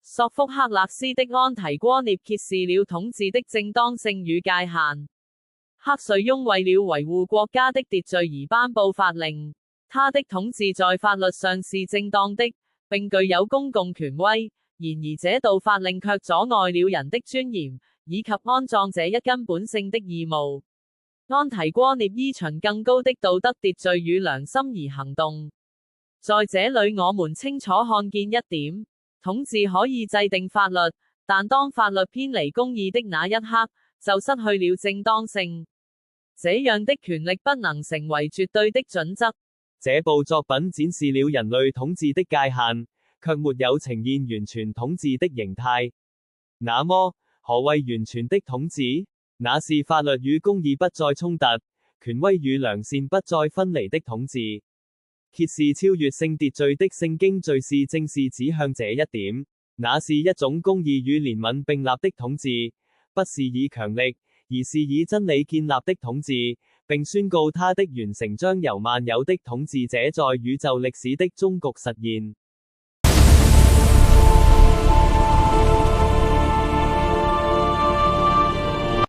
索福克勒斯的安提戈涅揭示了統治的正當性與界限。克瑞翁為了維護國家的秩序而頒布法令，他的統治在法律上是正當的，並具有公共權威。然而這道法令卻阻礙了人的尊嚴，以及安葬這一根本性的義務。安提戈涅依循更高的道德秩序與良心而行動。在這裏我們清楚看見一點，統治可以制定法律，但當法律偏離公義的那一刻，就失去了正當性。這樣的權力不能成為絕對的準則。這部作品展示了人類統治的界限，卻沒有呈現完全統治的形態。那麼，何謂完全的統治？那是法律與公義不再衝突，權威與良善不再分離的統治。揭示超越性秩序的聖經敘事正是指向這一點。那是一種公義與憐憫並立的統治，不是以強力，而是以真理建立的統治，並宣告它的完成將由萬有的統治者在宇宙歷史的終局實現。